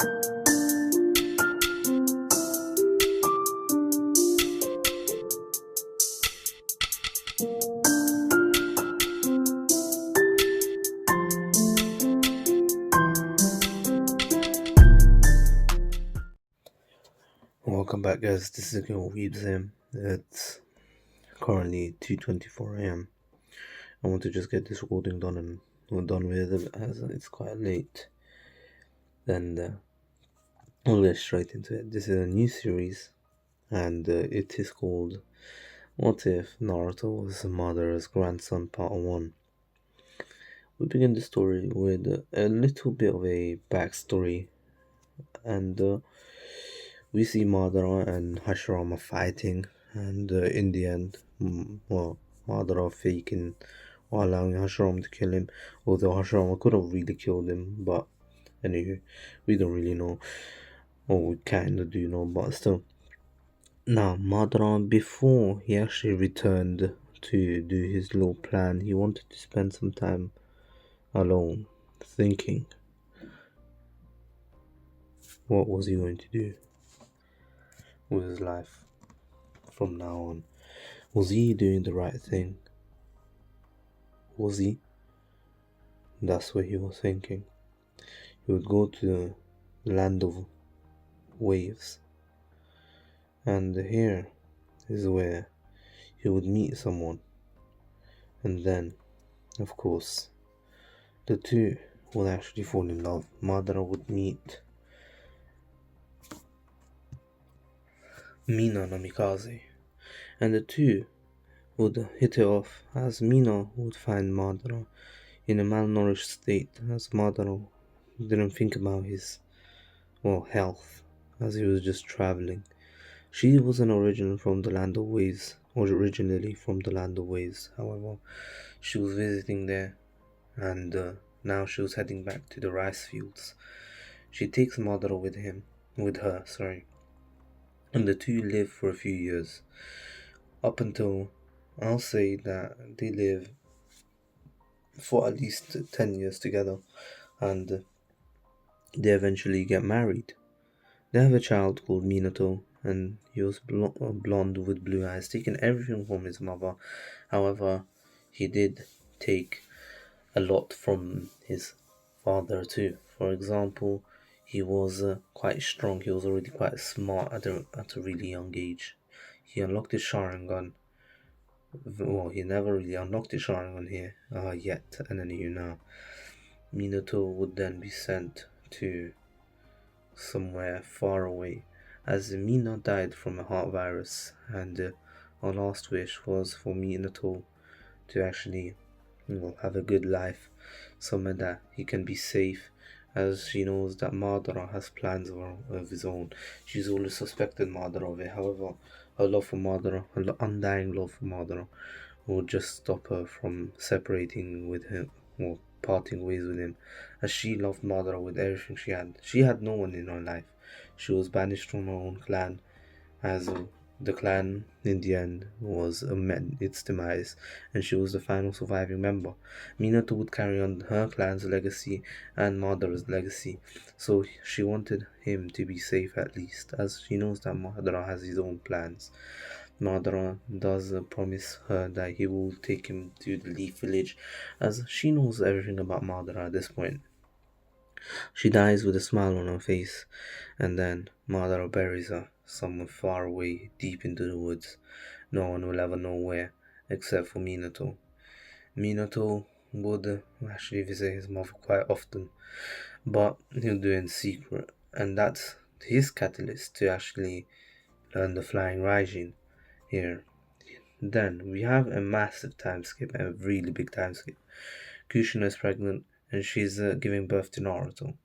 Welcome back, guys. This is again Weebs Him. It's currently 2:24 a.m. I want to just get this recording done and we're done with it as it's quite late. Then we'll get straight into it. This is a new series, and it is called "What If Naruto Was Madara's Grandson?" Part 1. We begin the story with a little bit of a backstory, and we see Madara and Hashirama fighting, and in the end, Madara faking or allowing Hashirama to kill him, although Hashirama could have really killed him, but anyway, we don't really know, or we kinda do know, but still. Now, Madara, before he actually returned to do his little plan, he wanted to spend some time alone, thinking, what was he going to do with his life from now on? Was he doing the right thing? Was he? That's what he was thinking. He would go to the land of waves, and here is where he would meet someone, and then, of course, the two would actually fall in love. Madara would meet Mina Namikaze, and the two would hit it off as Mina would find Madara in a malnourished state, as Madara didn't think about his, health, as he was just traveling. She wasn't originally from the land of waves, however, she was visiting there, and now she was heading back to the rice fields. She takes Madara with her, and the two live for a few years, up until, I'll say that they live for at least 10 years together, and they eventually get married. They have a child called Minato, and he was blonde with blue eyes, taking everything from his mother. However, he did take a lot from his father too. For example, he was quite strong. He was already quite smart at a really young age. He unlocked his Sharingan. Well, he never really unlocked his Sharingan here yet, and then now Minato would then be sent to somewhere far away, as Mina died from a heart virus, and our last wish was for Minato to actually have a good life, somewhere that he can be safe, as she knows that Madara has plans of his own. She's always suspected Madara of it. However, her love for Madara, her undying love for Madara, will just stop her from separating with him, or parting ways with him, as she loved Madara with everything she had. She had no one in her life. She was banished from her own clan, as the clan in the end was its demise, and she was the final surviving member. Minato would carry on her clan's legacy and Madara's legacy, so she wanted him to be safe at least, as she knows that Madara has his own plans. Madara does promise her that he will take him to the Leaf Village, as she knows everything about Madara at this point. She dies with a smile on her face, and then Madara buries her somewhere far away, deep into the woods. No one will ever know where, except for Minato. Minato would actually visit his mother quite often, but he'll do it in secret, and that's his catalyst to actually learn the Flying Raijin here. Then we have a massive time skip, a really big time skip. Kushina is pregnant, and she's giving birth to Naruto.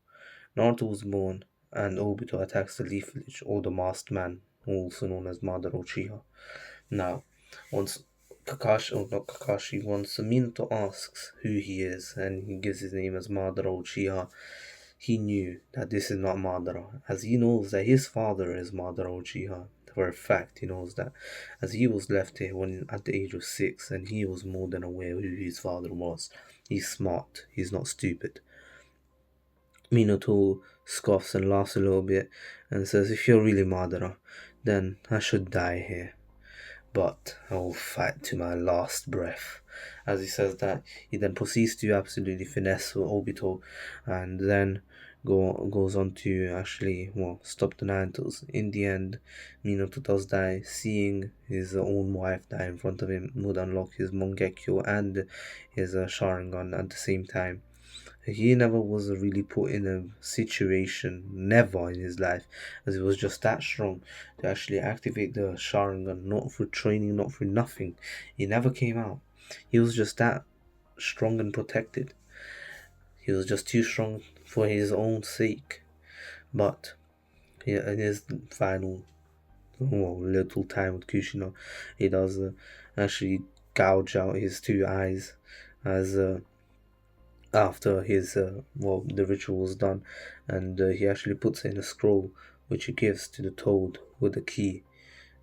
Naruto was born, and Obito attacks the Leaf Village, or the Masked Man, also known as Madara Uchiha. Now, once once Minato asks who he is, and he gives his name as Madara Uchiha, he knew that this is not Madara, as he knows that his father is Madara Uchiha. For a fact, he knows that, as he was left here when at the age of 6, and he was more than aware who his father was. He's smart, he's not stupid. Minato scoffs and laughs a little bit and says, "If you're really Madara, then I should die here. But I will fight to my last breath." As he says that, he then proceeds to absolutely finesse Obito and then goes on to actually, well, stop the Narutos. In the end, Minato does die. Seeing his own wife die in front of him would unlock his Mangekyo and his Sharingan at the same time. He never was really put in a situation, never in his life, as he was just that strong to actually activate the Sharingan, not for training, not for nothing. He never came out. He was just that strong and protected. He was just too strong for his own sake. But in his final, well, little time with Kushina, he does actually gouge out his two eyes as after his well, the ritual was done, and he actually puts it in a scroll which he gives to the toad with a key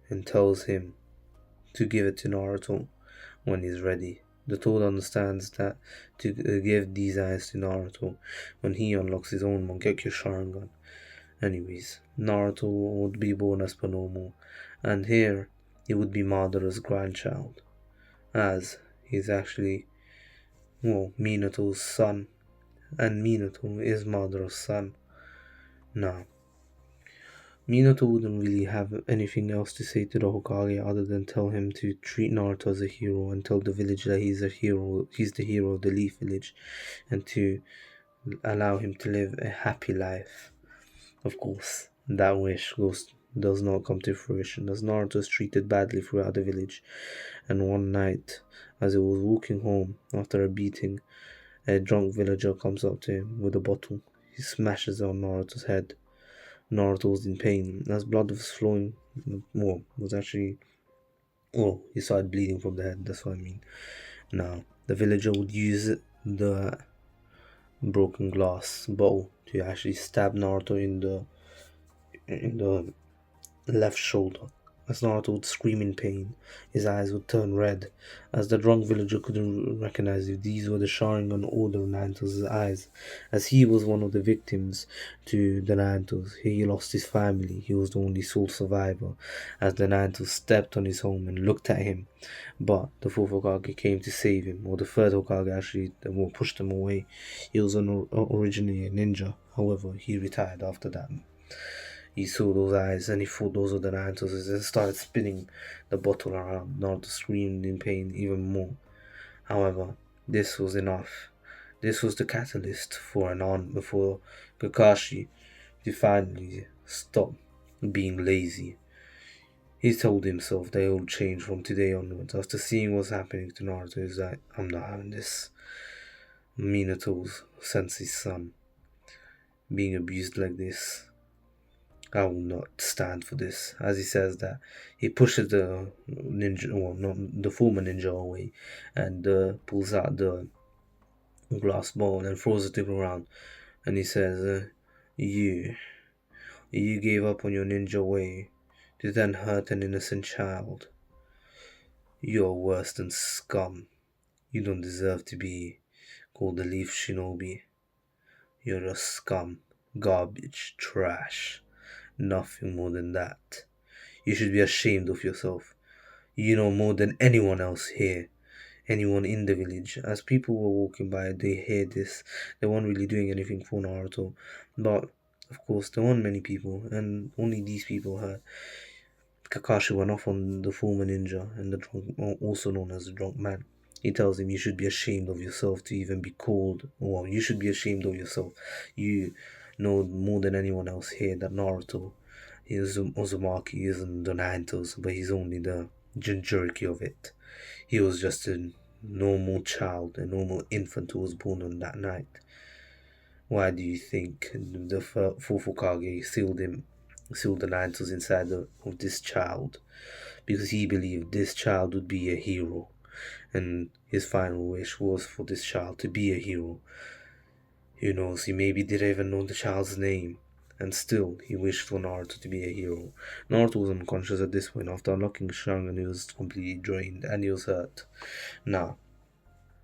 and tells him to give it to Naruto when he's ready. The toad understands that to give these eyes to Naruto when he unlocks his own Mangekyo Sharingan. Anyways, Naruto would be born as per normal, and here he would be Madara's grandchild, as he's actually, well, Minato's son, and Minato is Madara's son. Now, Minato wouldn't really have anything else to say to the Hokage other than tell him to treat Naruto as a hero and tell the village that he's the hero of the Leaf Village, and to allow him to live a happy life. Of course, that does not come to fruition as Naruto is treated badly throughout the village, and one night, as he was walking home after a beating, a drunk villager comes up to him with a bottle. He smashes it on Naruto's head. Naruto was in pain as blood was flowing. Well, was actually. Oh, he started bleeding from the head, that's what I mean. Now, the villager would use the broken glass bottle to actually stab Naruto in the left shoulder. As Naruto would scream in pain, his eyes would turn red, as the drunk villager couldn't recognize if these were the Sharingan or the Naruto's eyes, as he was one of the victims to the Narutos. He lost his family, he was the only sole survivor, as the Naruto stepped on his home and looked at him, but the fourth Hokage came to save him, or the third Hokage actually pushed him away. He was originally a ninja, however, he retired after that. He saw those eyes and he thought those were the Naruto's and started spinning the bottle around. Naruto screamed in pain even more. However, this was enough. This was the catalyst for for Kakashi to finally stop being lazy. He told himself that he would change from today onwards. After seeing what's happening to Naruto, he's like, I'm not having this. Minato's sensei's son being abused like this. I will not stand for this. As he says that, he pushes the ninja, well, not the former ninja away, and pulls out the glass ball and throws it to the ground. And he says, "You, you gave up on your ninja way to then hurt an innocent child. You're worse than scum. You don't deserve to be called the Leaf Shinobi. You're a scum, garbage, trash. Nothing more than that. You should be ashamed of yourself. You know more than anyone else here, anyone in the village." As people were walking by, they heard this. They weren't really doing anything for Naruto, but of course, there weren't many people, and only these people heard. Kakashi went off on the former ninja, and the drunk, also known as the drunk man. He tells him, "You should be ashamed of yourself to even be called. Well, you should be ashamed of yourself. You know more than anyone else here that Naruto is Uzumaki isn't the Naruto's, but he's only the Jinchuriki of it. He was just a normal child, a normal infant who was born on that night. Why do you think the fourth Hokage sealed the Naruto's inside of this child? Because he believed this child would be a hero, and his final wish was for this child to be a hero. Who knows, he maybe didn't even know the child's name, and still he wished for Naruto to be a hero. Naruto was unconscious at this point. After unlocking Sharingan, he was completely drained and he was hurt. Now,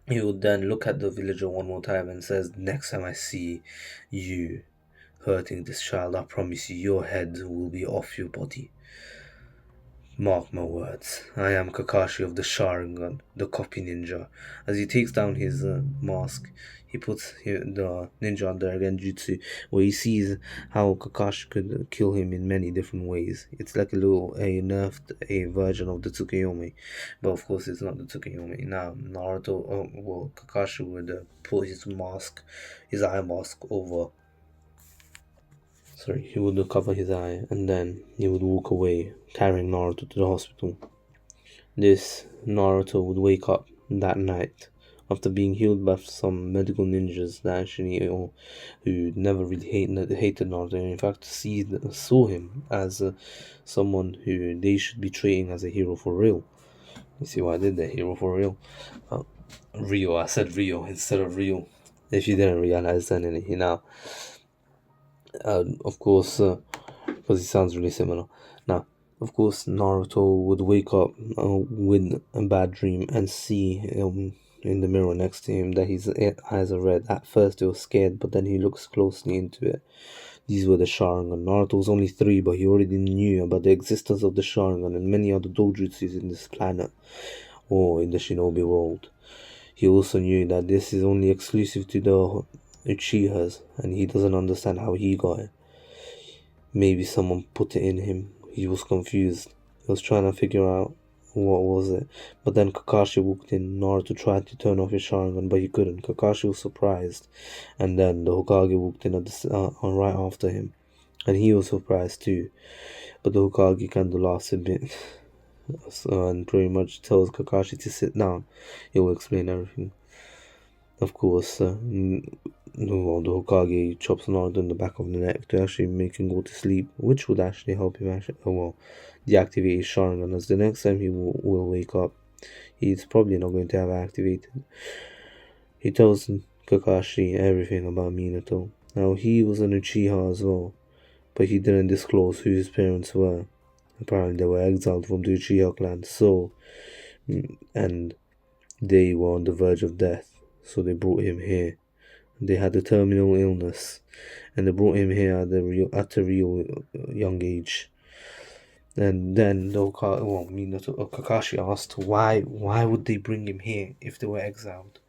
He would then look at the villager one more time and says, "Next time I see you hurting this child, I promise you your head will be off your body. Mark my words. I am Kakashi of the Sharingan, the copy ninja." As he takes down his mask, he puts the ninja under Genjutsu, where he sees how Kakashi could kill him in many different ways. It's like a nerfed a version of the Tsukuyomi, but of course it's not the Tsukuyomi. Now Kakashi would put his mask, his eye mask over. Sorry, he would cover his eye, and then he would walk away, carrying Naruto to the hospital. This Naruto would wake up that night after being healed by some medical ninjas that actually, who never really hated Naruto, and in fact saw him as someone who they should be treating as a hero for real. You see what I did there? Hero for real. Uh, Rio, I said Rio instead of real. If you didn't realize that, now, of course, because it sounds really similar. Now, of course, Naruto would wake up with a bad dream and see in the mirror next to him that his eyes are red. At first, he was scared, but then he looks closely into it. These were the Sharingan. Naruto was only 3, but he already knew about the existence of the Sharingan and many other dojutsus in this planet or in the Shinobi world. He also knew that this is only exclusive to the Uchihas, and he doesn't understand how he got it. Maybe someone put it in him. He was confused. He was trying to figure out what was it. But then Kakashi walked in. Naruto tried to turn off his Sharingan, but he couldn't. Kakashi was surprised. And then the Hokage walked in right after him. And he was surprised too. But the Hokage kind of laughs a bit. And pretty much tells Kakashi to sit down. He will explain everything. Of course, the Hokage chops Naruto in the back of the neck to actually make him go to sleep, which would actually help him deactivate his Sharingan, as the next time he will wake up, he's probably not going to have it activated. He tells Kakashi everything about Minato. Now, he was an Uchiha as well, but he didn't disclose who his parents were. Apparently, they were exiled from the Uchiha clan, and they were on the verge of death, so they brought him here. They had a terminal illness, and they brought him here at a real young age. And then Kakashi asked why would they bring him here if they were exiled?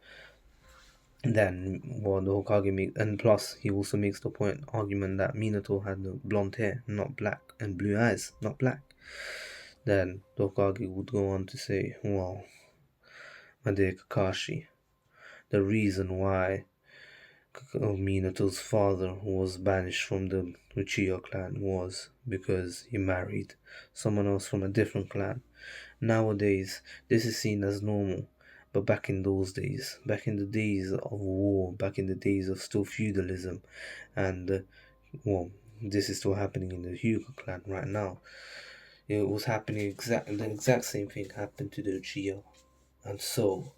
And then the Hokage and plus he also makes the argument that Minato had blonde hair, not black, and blue eyes, not black. Then the Hokage would go on to say, "Well, my dear Kakashi, the reason why Minato's father was banished from the Uchiha clan was because he married someone else from a different clan. Nowadays, this is seen as normal, but back in those days, back in the days of war, back in the days of still feudalism, and this is still happening in the Hyuga clan right now. It was happening the exact same thing happened to the Uchiha, and so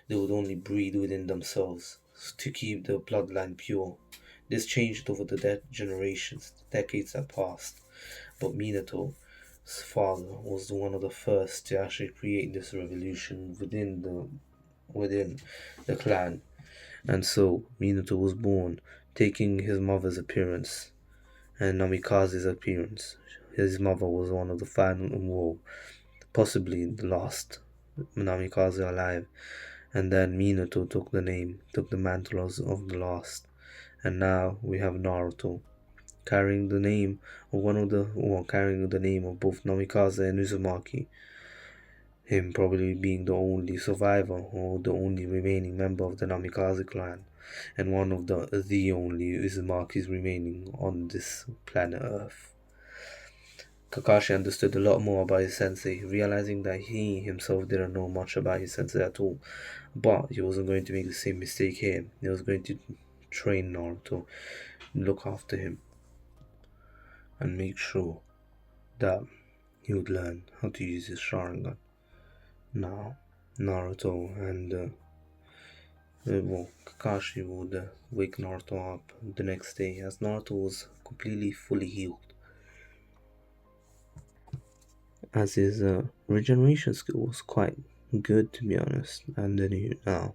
they would only breed within themselves to keep the bloodline pure. This changed over the generations, the decades that passed, but Minato's father was one of the first to actually create this revolution within the clan, and so Minato was born, taking his mother's appearance and Namikaze's appearance. His mother was one of the final, possibly the last Namikaze alive. And then Minato took the mantle of the last. And now we have Naruto carrying the name carrying the name of both Namikaze and Uzumaki. Him probably being the only survivor or the only remaining member of the Namikaze clan, and one of the only Uzumakis remaining on this planet Earth. Kakashi understood a lot more about his sensei, realizing that he himself didn't know much about his sensei at all. But he wasn't going to make the same mistake here. He was going to train Naruto, look after him, and make sure that he would learn how to use his Sharingan. Now, Naruto and Kakashi would wake Naruto up the next day as Naruto was completely fully healed. As his regeneration skill was quite good, to be honest, and then now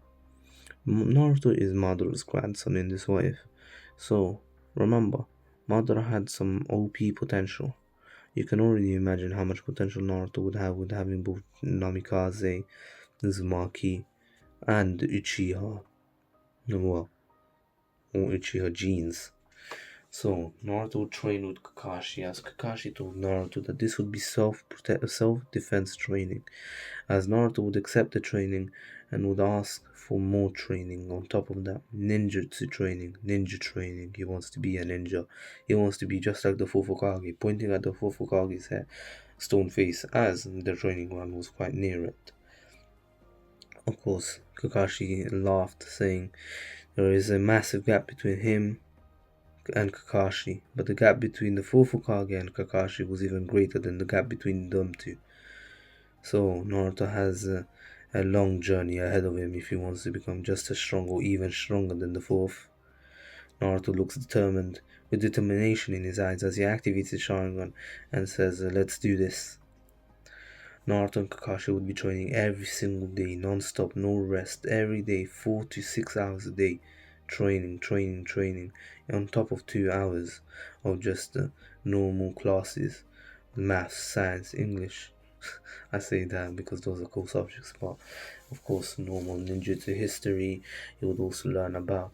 Naruto is Madara's grandson in this wave. So, remember, Madara had some OP potential. You can already imagine how much potential Naruto would have with having both Namikaze, Uzumaki, and Uchiha, well, or Uchiha genes. So Naruto would train with Kakashi, as Kakashi told Naruto that this would be self-defense training, as Naruto would accept the training and would ask for more training on top of that. Ninjutsu training, ninja training. He wants to be a ninja. He wants to be just like the fourth Hokage, pointing at the fourth Hokage's head, stone face, as the training ground was quite near it. Of course, Kakashi laughed, saying there is a massive gap between him and Kakashi, but the gap between the fourth Hokage and Kakashi was even greater than the gap between them two. So Naruto has a long journey ahead of him if he wants to become just as strong or even stronger than the fourth. Naruto looks determined, with determination in his eyes as he activates his Sharingan and says, let's do this. Naruto and Kakashi would be training every single day, non-stop, no rest, every day, 4 to 6 hours a day. Training, on top of 2 hours of just normal classes, maths, science, English. I say that because those are cool subjects, but of course, normal ninjutsu history. He would also learn about,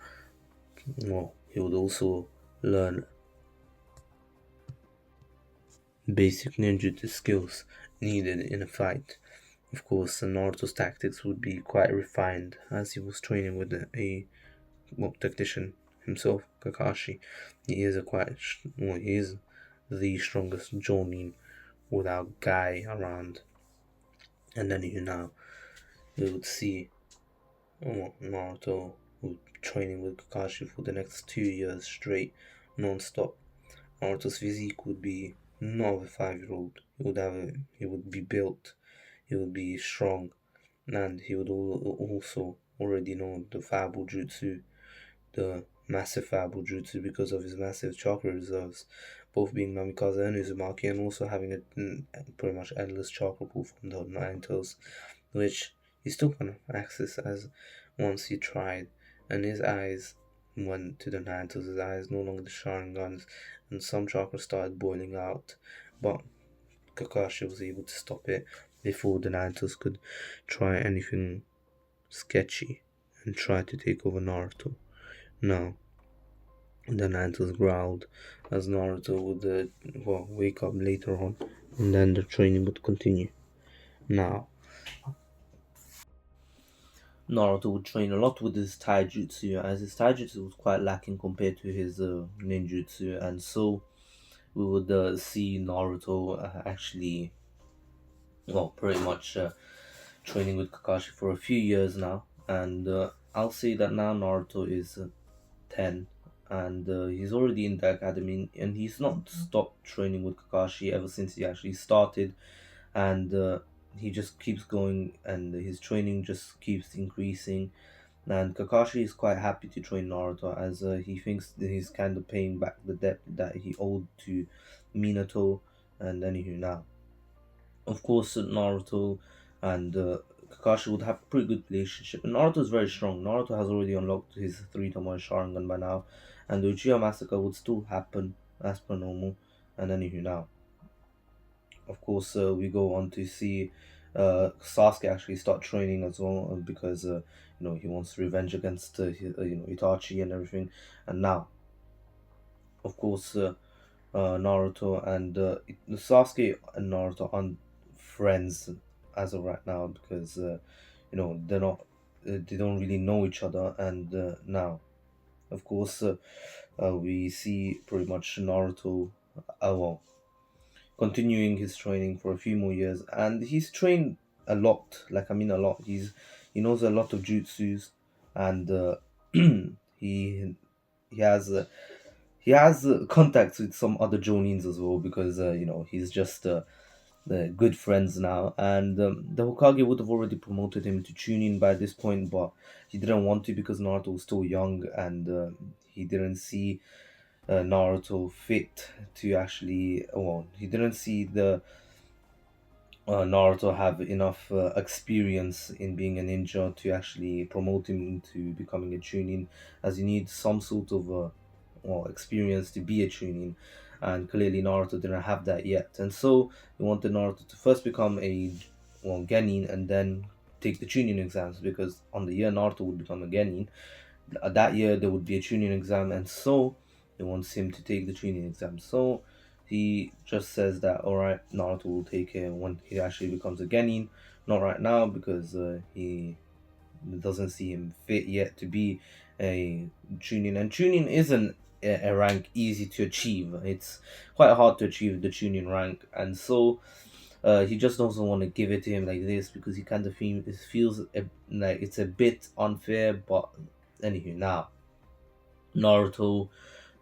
well, he would also learn basic ninjutsu skills needed in a fight. Of course, Naruto's tactics would be quite refined as he was training with a tactician himself, Kakashi. He is he is the strongest Jonin without Guy around. And then you now you would see Naruto training with Kakashi for the next 2 years straight, non-stop. Naruto's physique would be not of a 5-year-old. He would be built, he would be strong, and he would also already know the Fireball Jutsu, the massive Fireball Jutsu, because of his massive chakra reserves, both being Namikaze and Uzumaki, and also having a pretty much endless chakra pool from the Nine Tails, which he still can access as once he tried, and his eyes went to the Nine Tails, his eyes no longer the Sharingans, and some chakra started boiling out, but Kakashi was able to stop it before the Nine Tails could try anything sketchy and try to take over Naruto. Now, the Nine Tails growled as Naruto would wake up later on, and then the training would continue. Now, Naruto would train a lot with his taijutsu, as his taijutsu was quite lacking compared to his ninjutsu, and so we would see Naruto actually, pretty much training with Kakashi for a few years now, and I'll say that now Naruto is 10, and he's already in the academy, and he's not stopped training with Kakashi ever since he actually started, and he just keeps going, and his training just keeps increasing. And Kakashi is quite happy to train Naruto as he thinks that he's kind of paying back the debt that he owed to Minato and anywho now. Of course, Naruto and Kakashi would have a pretty good relationship. And Naruto is very strong. Naruto has already unlocked his 3-to-1 Sharingan by now, and the Uchiha massacre would still happen as per normal. And anywho now, of course, we go on to see Sasuke actually start training as well because he wants revenge against Itachi and everything. And now, of course, Naruto and Sasuke and Naruto aren't friends as of right now because they're not they don't really know each other. And now, of course, we see pretty much Naruto continuing his training for a few more years, and he's trained a lot, like I mean a lot. He knows a lot of jutsus, and he he has contacts with some other Jonins as well because he's just the good friends now. And the Hokage would have already promoted him to Chunin by this point, but he didn't want to because Naruto was still young, and he didn't see Naruto fit to actually. Well, he didn't see Naruto have enough experience in being a ninja to actually promote him into becoming a chunin, as you need some sort of well, experience to be a chunin, and clearly Naruto didn't have that yet, and so he wanted Naruto to first become a genin and then take the chunin exams, because on the year Naruto would become a genin, that year there would be a tuning exam, and so he wants him to take the tuning exam. So he just says that, all right, Naruto will take it when he actually becomes a genin, not right now because he doesn't see him fit yet to be a tuning, and tuning isn't a rank easy to achieve. It's quite hard to achieve the tuning rank, and so he just doesn't want to give it to him like this because he kind of feels like it's a bit unfair. But anywho, now Naruto,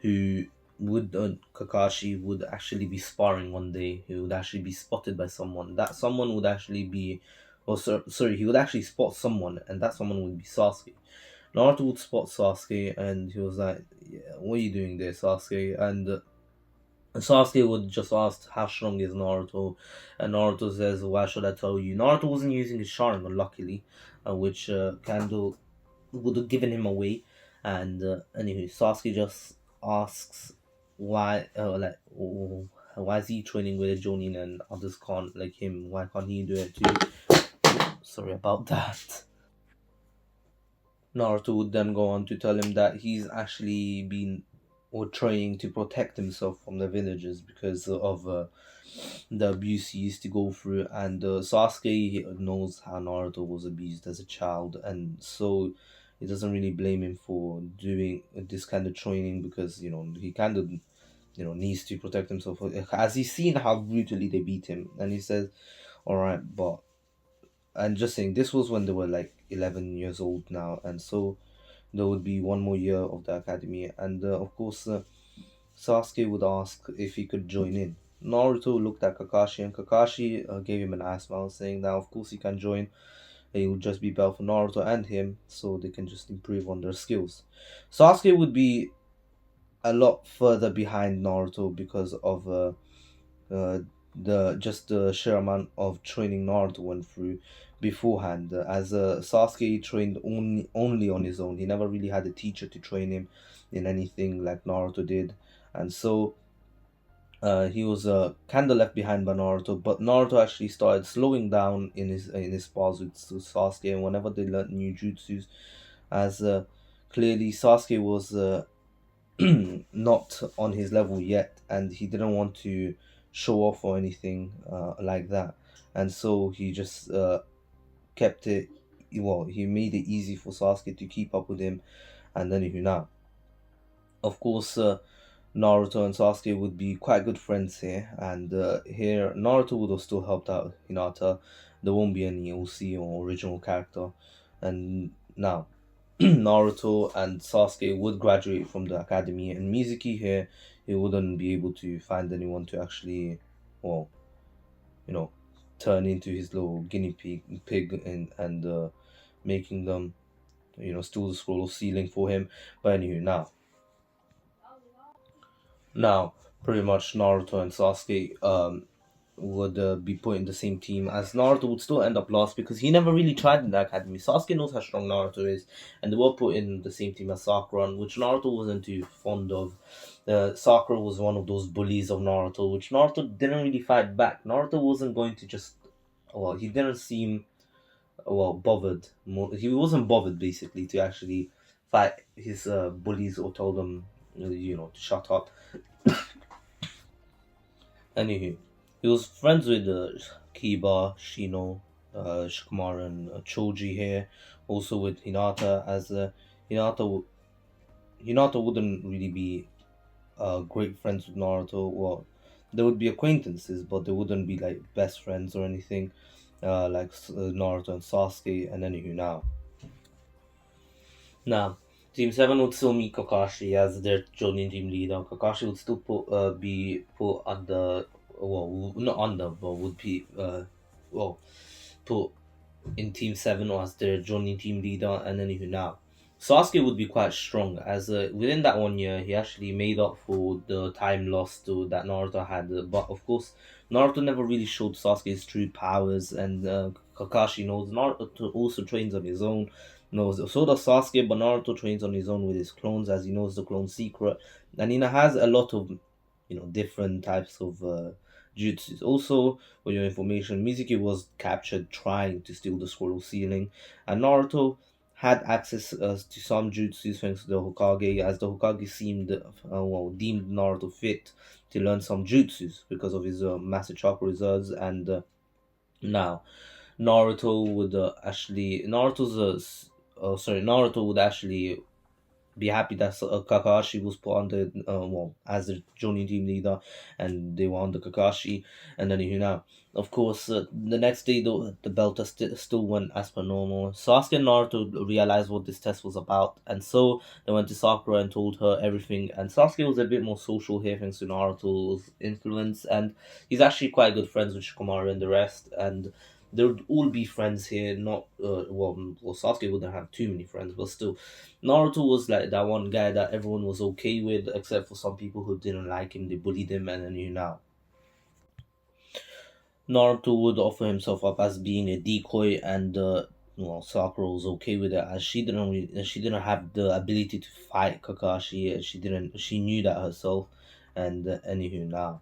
who would Kakashi would actually be sparring one day. He would actually be spotted by someone. That someone would actually be, or sorry, he would actually spot someone, and that someone would be Sasuke. Naruto would spot Sasuke, and he was like, yeah, "What are you doing there, Sasuke?" And Sasuke would just ask, "How strong is Naruto?" And Naruto says, "Why should I tell you?" Naruto wasn't using his Sharingan, luckily, which Kando would have given him away. And anyway, Sasuke just asks why, why is he training with a Jonin and others can't, like him? Why can't he do it too? Sorry about that. Naruto would then go on to tell him that he's actually been or trying to protect himself from the villagers because of the abuse he used to go through, and Sasuke knows how Naruto was abused as a child, and so he doesn't really blame him for doing this kind of training because he kind of needs to protect himself as he's seen how brutally they beat him, and he says, "All right, but." And just saying, this was when they were like 11 years old now, and so there would be one more year of the academy, and of course, Sasuke would ask if he could join in. Naruto looked at Kakashi, and Kakashi gave him an eye smile, saying that of course he can join. It would just be better for Naruto and him, so they can just improve on their skills. Sasuke would be a lot further behind Naruto because of uh, the sheer amount of training Naruto went through beforehand. As Sasuke trained only on his own. He never really had a teacher to train him in anything like Naruto did, and so he was kind of left behind by Naruto. But Naruto actually started slowing down in his spars with Sasuke, and whenever they learned new jutsus, as clearly Sasuke was not on his level yet, and he didn't want to show off or anything like that, and so he just kept it. Well, he made it easy for Sasuke to keep up with him, and then now, of course, Naruto and Sasuke would be quite good friends here, and here Naruto would have still helped out Hinata. There won't be any OC or original character, and now Naruto and Sasuke would graduate from the academy, and Mizuki here, he wouldn't be able to find anyone to actually, well, you know, turn into his little guinea pig and making them, steal the scroll of sealing for him. But anyway, now, pretty much Naruto and Sasuke would be put in the same team, as Naruto would still end up lost because he never really tried in the academy. Sasuke knows how strong Naruto is, and they were put in the same team as Sakura, which Naruto wasn't too fond of. Sakura was one of those bullies of Naruto, which Naruto didn't really fight back. Naruto wasn't going to just, well, he didn't seem, well, bothered. He wasn't bothered basically to actually fight his bullies or tell them, to shut up. Anywho, he was friends with Kiba, Shino, Shikamaru, and Choji here. Also with Hinata, as Hinata, Hinata wouldn't really be great friends with Naruto. Well, they would be acquaintances, but they wouldn't be like best friends or anything, like Naruto and Sasuke. And anywho, now, Team 7 would still meet Kakashi as their Jonin team leader. Kakashi would still be put under, well, not under, but would be, well, put in Team 7 as their Jonin team leader. And then even now, Sasuke would be quite strong, as within that 1 year he actually made up for the time lost to that Naruto had. But of course, Naruto never really showed Sasuke his true powers, and Kakashi knows Naruto also trains on his own. Knows so does Sasuke, but Naruto trains on his own with his clones, as he knows the clone secret, and has a lot of different types of jutsus. Also, for your information, Mizuki was captured trying to steal the scroll ceiling, and Naruto had access to some jutsus thanks to the Hokage, as the Hokage deemed Naruto fit to learn some jutsus because of his master chakra reserves. And now Naruto would actually be happy that Kakashi was put on the as the Jonin team leader, and they were under Kakashi, and then of course, the next day the belt still went as per normal. Sasuke and Naruto realized what this test was about, and so they went to Sakura and told her everything. And Sasuke was a bit more social here thanks to Naruto's influence, and he's actually quite good friends with Shikamaru and the rest, and they would all be friends here. Not Sasuke wouldn't have too many friends, but still, Naruto was like that one guy that everyone was okay with, except for some people who didn't like him. They bullied him, and then Naruto would offer himself up as being a decoy, and Sakura was okay with it, as she didn't have the ability to fight Kakashi. She knew that herself, and anywho now.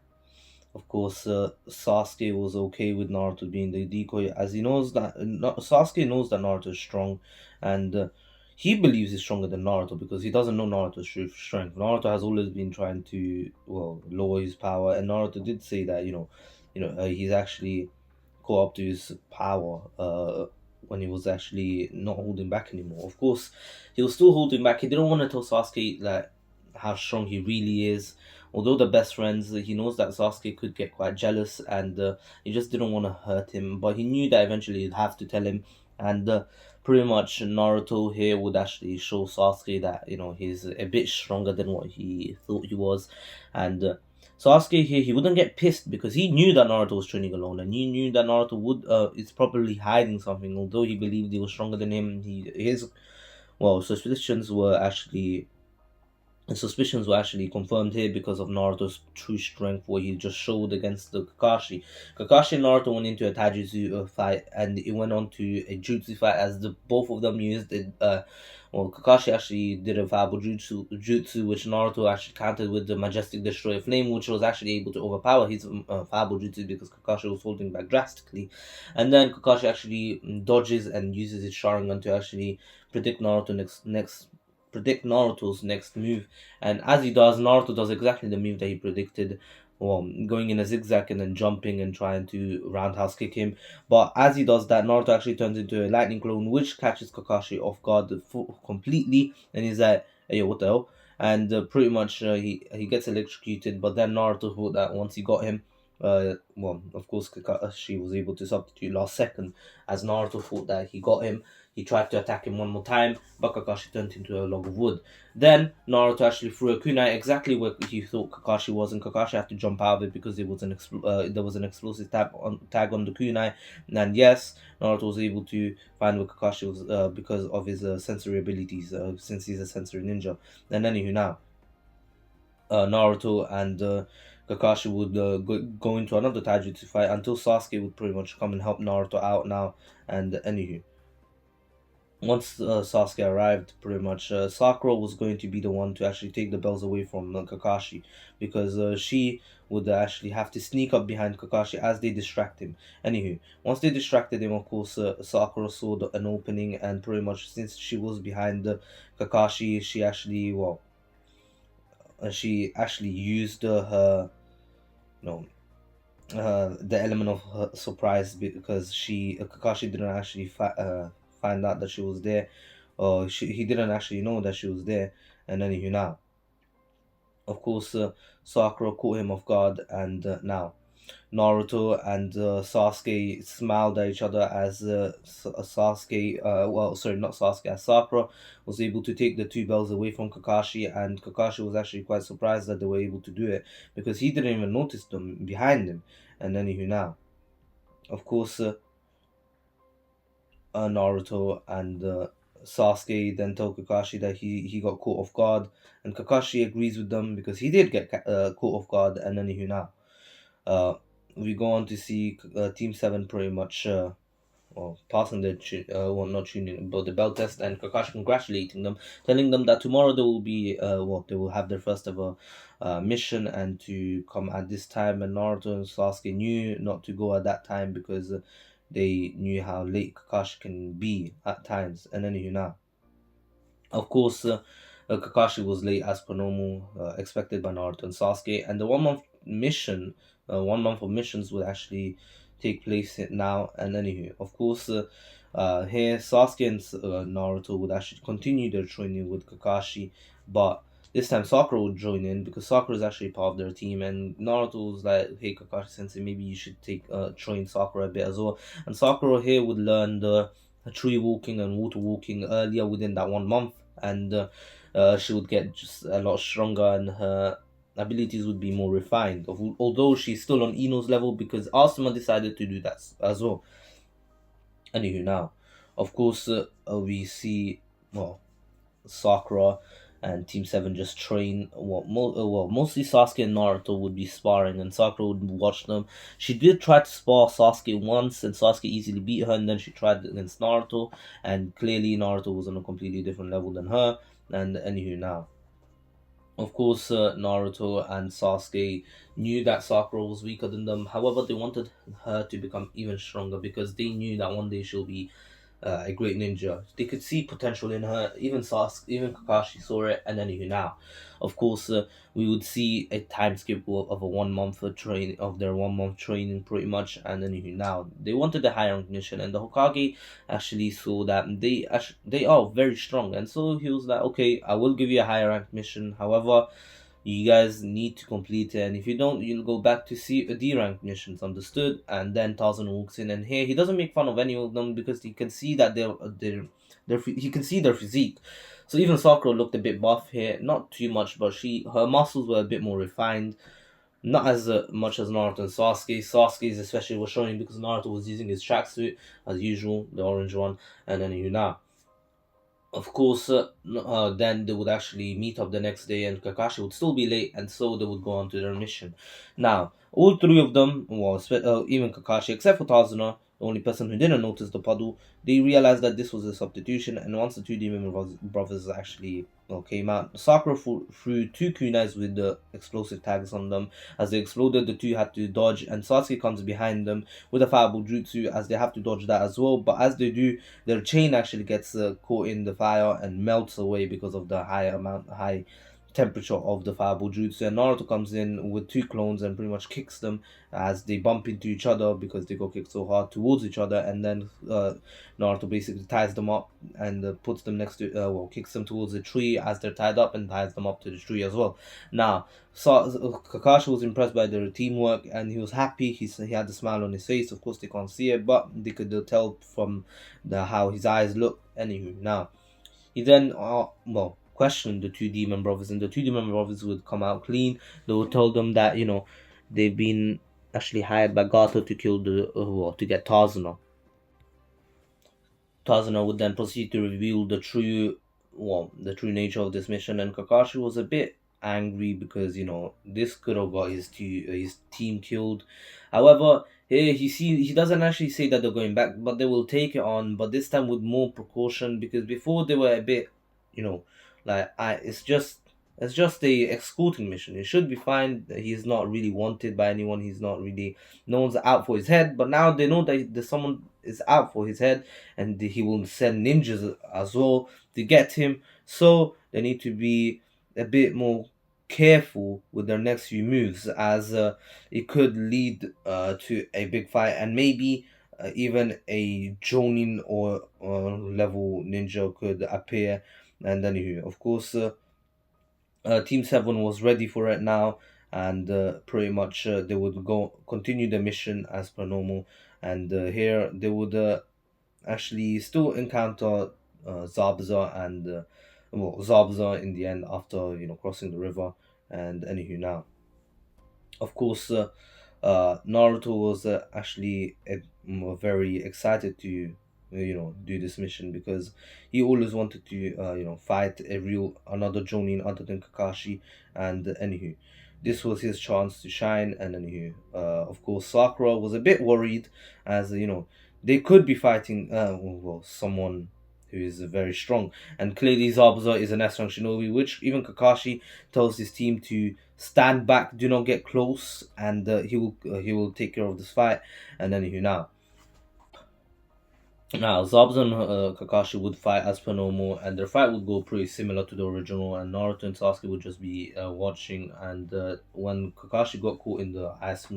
Of course, Sasuke was okay with Naruto being the decoy, as he knows that Sasuke knows that Naruto is strong, and he believes he's stronger than Naruto because he doesn't know Naruto's true strength. Naruto has always been trying to lower his power, and Naruto did say that he's actually caught up to his power when he was actually not holding back anymore. Of course, he was still holding back. He didn't want to tell Sasuke like how strong he really is. Although they're best friends, he knows that Sasuke could get quite jealous, and he just didn't want to hurt him. But he knew that eventually he'd have to tell him, and pretty much Naruto here would actually show Sasuke that he's a bit stronger than what he thought he was, and Sasuke here, he wouldn't get pissed because he knew that Naruto was training alone, and he knew that Naruto would is probably hiding something. Although he believed he was stronger than him, his suspicions were actually confirmed here because of Naruto's true strength, what he just showed against the Kakashi. Kakashi and Naruto went into a Taijutsu fight, and it went on to a Jutsu fight as the both of them used it. Kakashi actually did a Fireball jutsu, which Naruto actually countered with the Majestic Destroyer Flame, which was actually able to overpower his Fireball jutsu because Kakashi was holding back drastically. And then Kakashi actually dodges and uses his Sharingan to actually predict Naruto's next move, and as he does, Naruto does exactly the move that he predicted, going in a zigzag and then jumping and trying to roundhouse kick him. But as he does that, Naruto actually turns into a lightning clone, which catches Kakashi off guard completely, and he's like, "Hey, yo, what the hell?" And pretty much he gets electrocuted. But then Naruto thought that once he got him, of course, Kakashi was able to substitute last second, as Naruto thought that he got him. He tried to attack him one more time, but Kakashi turned into a log of wood. Then Naruto actually threw a kunai exactly where he thought Kakashi was, and Kakashi had to jump out of it because there was an explosive tag on the kunai. And yes, Naruto was able to find where Kakashi was because of his sensory abilities, since he's a sensory ninja. And anywho, now Naruto and Kakashi would go into another taijutsu fight until Sasuke would pretty much come and help Naruto out now. And anywho, once Sasuke arrived, pretty much Sakura was going to be the one to actually take the bells away from Kakashi, because she would actually have to sneak up behind Kakashi as they distract him. Anywho, once they distracted him, of course, Sakura saw an opening, and pretty much since she was behind Kakashi, she actually used her, you know, the element of her surprise, because Kakashi didn't actually find out that she was there, or he didn't actually know that she was there. And then now, of course, Sakura caught him off guard, and now Naruto and Sasuke smiled at each other as not Sasuke, as Sakura was able to take the two bells away from Kakashi, and Kakashi was actually quite surprised that they were able to do it because he didn't even notice them behind him. And then now, of course, Naruto and Sasuke then tell Kakashi that he got caught off guard, and Kakashi agrees with them because he did get caught off guard. And then now, uh, we go on to see Team Seven pretty much well, passing the well, not tuning but the bell test, and Kakashi congratulating them, telling them that tomorrow they will be well, they will have their first ever mission, and to come at this time. And Naruto and Sasuke knew not to go at that time because they knew how late Kakashi can be at times. And then now, of course, Kakashi was late as per normal, expected by Naruto and Sasuke, and the 1 month mission, 1 month of missions would actually take place now. And anywho, of course, here Sasuke and Naruto would actually continue their training with Kakashi, but this time Sakura would join in because Sakura is actually part of their team, and Naruto was like, "Hey, Kakashi Sensei, maybe you should take train Sakura a bit as well." And Sakura here would learn the tree walking and water walking earlier within that 1 month, and she would get just a lot stronger, and her abilities would be more refined. Although she's still on Ino's level because Asuma decided to do that as well. Anywho, now, of course, we see well Sakura and Team Seven just train. Mostly Sasuke and Naruto would be sparring, and Sakura would watch them. She did try to spar Sasuke once, and Sasuke easily beat her. And then she tried against Naruto, and clearly Naruto was on a completely different level than her. And anywho, now, of course, Naruto and Sasuke knew that Sakura was weaker than them. However, they wanted her to become even stronger because they knew that one day she'll be a great ninja. They could see potential in her. Even Sasuke, even Kakashi saw it, and then even now, of course, we would see a time skip of a 1 month of their 1 month training, pretty much. And then even now, they wanted a higher rank mission, and the Hokage actually saw that they are very strong, and so he was like, okay, I will give you a higher rank mission. However, you guys need to complete it, and if you don't, you'll go back to see a D rank missions. Understood? And then Tarzan walks in, and here he doesn't make fun of any of them because he can see that he can see their physique. So even Sakura looked a bit buff here, not too much, but her muscles were a bit more refined. Not as much as Naruto and Sasuke. Sasuke's especially was showing because Naruto was using his tracksuit as usual, the orange one, and then Yuna. Of course, then they would actually meet up the next day, and Kakashi would still be late, and so they would go on to their mission. Now, all three of them, well, even Kakashi, except for Tazuna, the only person who didn't notice the puddle, they realized that this was a substitution, and once the two demon brothers actually came out, Sakura threw two kunais with the explosive tags on them. As they exploded, the two had to dodge, and Sasuke comes behind them with a fireball jutsu as they have to dodge that as well. But as they do, their chain actually gets caught in the fire and melts away because of the high temperature of the fireball jutsu. And Naruto comes in with two clones and pretty much kicks them as they bump into each other because they got kicked so hard towards each other. And then Naruto basically ties them up and puts them next to kicks them towards the tree as they're tied up, and ties them up to the tree as well. Now, Kakashi was impressed by their teamwork, and he was happy. He had a smile on his face. Of course, they can't see it, but they could tell from the how his eyes look. Anywho, now he then questioned the two demon brothers, and the two demon brothers would come out clean. They would tell them that they've been actually hired by Gato to kill to get Tazuna. Tazuna would then proceed to reveal the true nature of this mission, and Kakashi was a bit angry because this could have got his team killed. However, he doesn't actually say that they're going back, but they will take it on, but this time with more precaution because before they were a bit, you know, like it's just a escorting mission. It should be fine. He's not really wanted by anyone. He's not really no one's out for his head. But now they know that there's someone is out for his head, and he will send ninjas as well to get him. So they need to be a bit more careful with their next few moves, as it could lead to a big fight, and maybe even a Jonin or level ninja could appear. And then, of course, Team Seven was ready for it now, and pretty much they would go continue the mission as per normal. And here they would actually still encounter Zabuza and Zabuza in the end after crossing the river. And anywho, now of course Naruto was actually very excited to do this mission, because he always wanted to fight a real another Jonin other than Kakashi. And anywho, this was his chance to shine. And anywho, of course, Sakura was a bit worried, as they could be fighting someone who is very strong, and clearly Zabuza is an S-rank shinobi, which even Kakashi tells his team to stand back, do not get close, and he will take care of this fight. And anywho, now, Zabuza and Kakashi would fight as per normal, and their fight would go pretty similar to the original, and Naruto and Sasuke would just be watching. And when Kakashi got caught in the not ice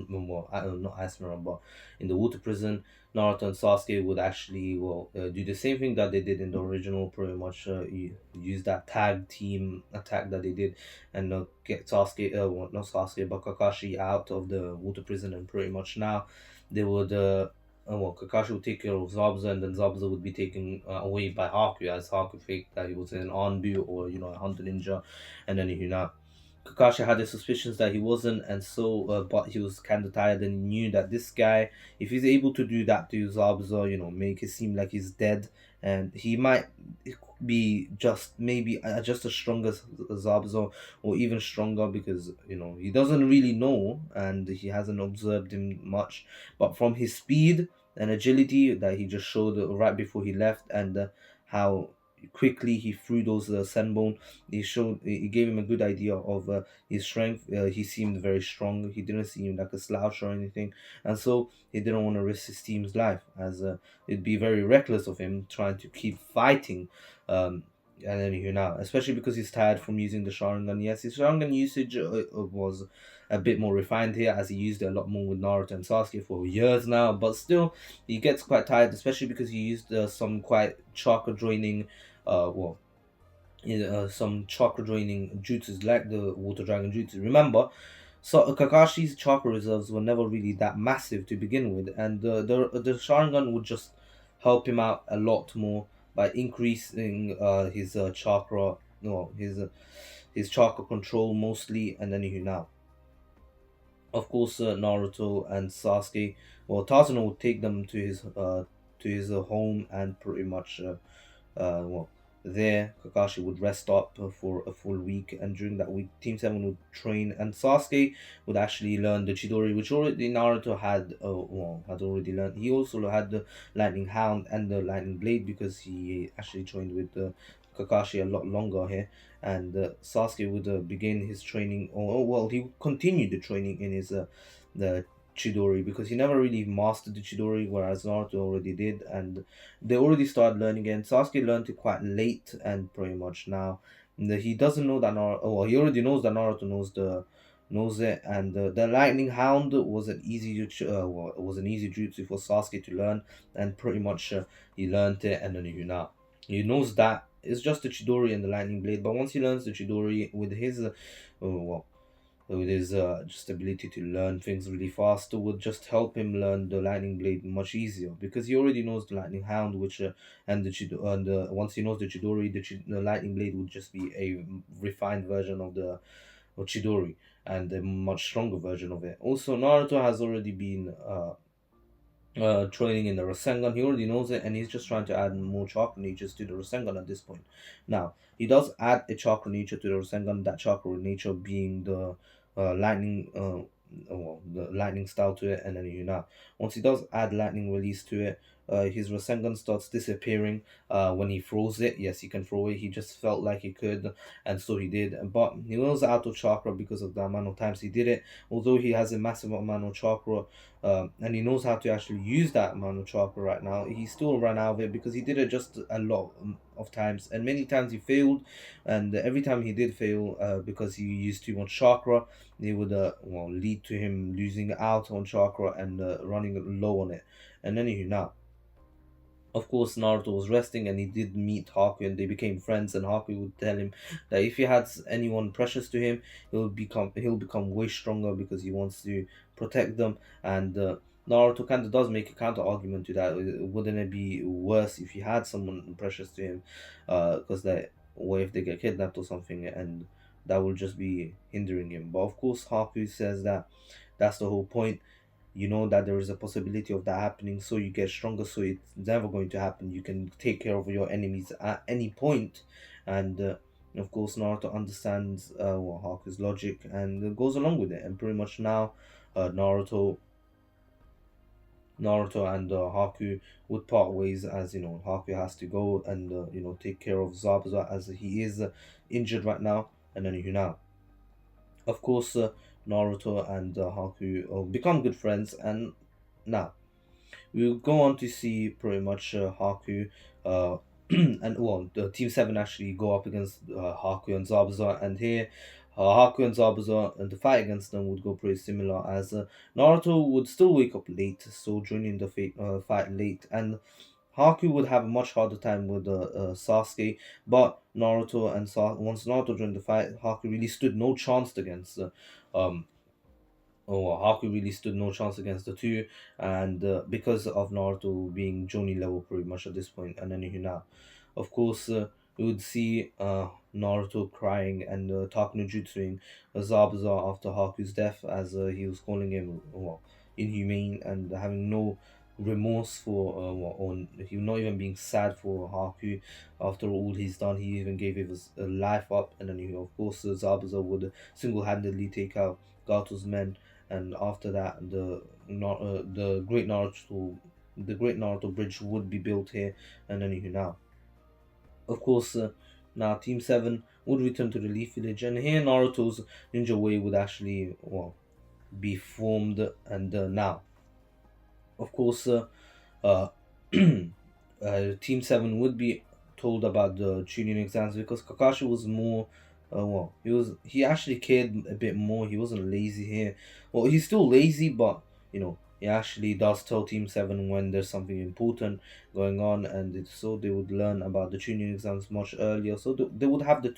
mirror, but in the water prison, Naruto and Sasuke would actually do the same thing that they did in the original, pretty much use that tag team attack that they did, and get Sasuke, not Sasuke, but Kakashi out of the water prison, and pretty much now they would. Kakashi would take care of Zabuza, and then Zabuza would be taken away by Haku, as Haku faked that he was an Anbu, or a hunter ninja. And then Kakashi had his suspicions that he wasn't, and so but he was kind of tired, and he knew that this guy, if he's able to do that to Zabuza, make it seem like he's dead, and he might be just maybe just as strong as Zabuza, or even stronger, because he doesn't really know, and he hasn't observed him much, but from his speed and agility that he just showed right before he left, and how quickly he threw those senbone, he gave him a good idea of his strength. He seemed very strong. He didn't seem like a slouch or anything, and so he didn't want to risk his team's life, as it'd be very reckless of him trying to keep fighting. And then now, especially because he's tired from using the Sharingan. Yes, his Sharingan usage was a bit more refined here, as he used it a lot more with Naruto and Sasuke for years now. But still, he gets quite tired, especially because he used some quite chakra draining, some chakra draining jutsus like the Water Dragon Jutsu. Remember, so Kakashi's chakra reserves were never really that massive to begin with, and the Sharingan would just help him out a lot more by increasing his chakra, no, his chakra control mostly. And then now, of course, Naruto and Sasuke, well, Tazuna would take them to his home, and pretty much well, there, Kakashi would rest up for a full week, and during that week, Team 7 would train, and Sasuke would actually learn the Chidori, which already Naruto had already learned. He also had the Lightning Hound and the Lightning Blade, because he actually trained with Kakashi a lot longer here, and Sasuke would begin his training, he would continue the training in his the Chidori, because he never really mastered the Chidori, whereas Naruto already did, and they already started learning it. And Sasuke learned it quite late, and pretty much now he doesn't know that Naruto. He already knows that Naruto knows it, and the Lightning Hound was was an easy jutsu for Sasuke to learn, and pretty much he learned it, and then he knows that it's just the Chidori and the Lightning Blade. But once he learns the Chidori with his with his just ability to learn things really fast, would just help him learn the Lightning Blade much easier, because he already knows the Lightning Hound, which and once he knows the Chidori, the Lightning Blade would just be a refined version of the of Chidori, and a much stronger version of it. Also, Naruto has already been training in the Rasengan. He already knows it, and he's just trying to add more chakra natures to the Rasengan at this point. Now, he does add a chakra nature to the Rasengan, that chakra nature being the lightning, the lightning style to it, and then once he does add lightning release to it, his Rasengan starts disappearing when he throws it. Yes, he can throw it. He just felt like he could, and so he did. But he was out of chakra because of the amount of times he did it. Although he has a massive amount of chakra, and he knows how to actually use that amount of chakra right now, he still ran out of it, because he did it just a lot of times, and many times he failed. And every time he did fail, because he used too much chakra, it would lead to him losing out on chakra and running low on it. And then of course, Naruto was resting, and he did meet Haku, and they became friends. And Haku would tell him that if he has anyone precious to him, he'll become way stronger, because he wants to protect them. And Naruto kind of does make a counter argument to that. Wouldn't it be worse if he had someone precious to him? Because what if they get kidnapped or something, and that will just be hindering him. But of course, Haku says that that's the whole point. you know that there is a possibility of that happening, so you get stronger, so it's never going to happen. You can take care of your enemies at any point. And of course Naruto understands Haku's logic and goes along with it, and pretty much now Naruto and Haku would part ways, as you know Haku has to go and take care of Zabuza as he is injured right now. And then now, of course, Naruto and Haku become good friends, and now we'll go on to see pretty much Haku uh, and well, the Team 7 actually go up against Haku and Zabuza, and here Haku and Zabuza and the fight against them would go pretty similar, as Naruto would still wake up late, so joining the fight late, and Haku would have a much harder time with Sasuke, but once Naruto joined the fight, Haku really stood no chance against um, Haku really stood no chance against the two, and because of Naruto being Johnny level pretty much at this point, and then now, of course, we would see Naruto crying and talking no jutsuing Zabuza after Haku's death, as he was calling him inhumane and having no remorse for or he not even being sad for Haku after all he's done. He even gave his life up, and then of course Zabuza would single-handedly take out Gato's men, and after that the great Naruto bridge would be built here. And then now, of course, now Team 7 would return to the Leaf Village, and here Naruto's ninja way would actually be formed. And now, of course, uh, Team 7 would be told about the Chunin exams, because Kakashi was more, he actually cared a bit more. He wasn't lazy here. Well, he's still lazy, but he actually does tell Team 7 when there's something important going on, and so they would learn about the Chunin exams much earlier. So they would have the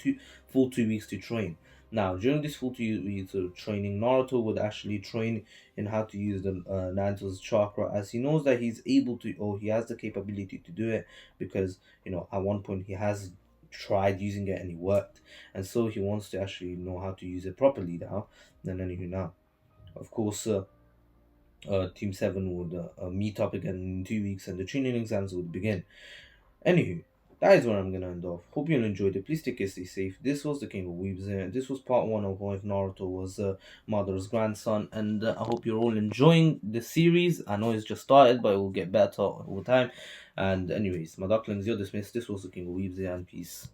full 2 weeks to train. Now, during this full 2 weeks of training, Naruto would actually train in how to use the Naruto's chakra, as he knows that he's able to, or he has the capability to do it, because at one point he has tried using it and it worked, and so he wants to actually know how to use it properly now. And then now, of course, Team 7 would meet up again in 2 weeks, and the training exams would begin. Anywho, that is where I'm gonna end off. Hope you all enjoyed it. Please take care, stay safe. This was the King of Weebs, and this was part one of if Naruto was Madara's grandson. And I hope you're all enjoying the series. I know it's just started, but it will get better over time. And anyways, my ducklings, you're dismissed. This was the King of Weebs, and peace.